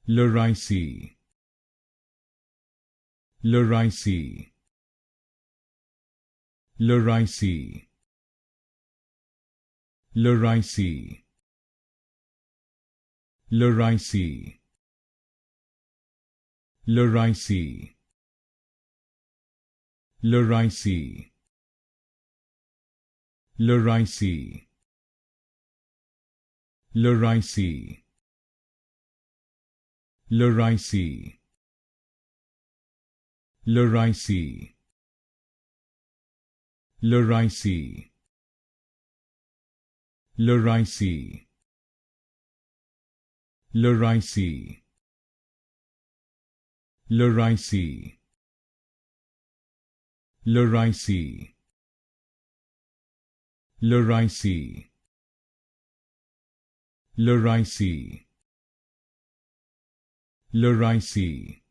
Loricae, Loricae, Loricae, Loricae, Loricae, Loricae, Loricae, Loricae, Loricae, Loricae, Loricae, Loricae, Loricae, Loricae, Loricae, Loricae, Loricae, Loricae, Loricae,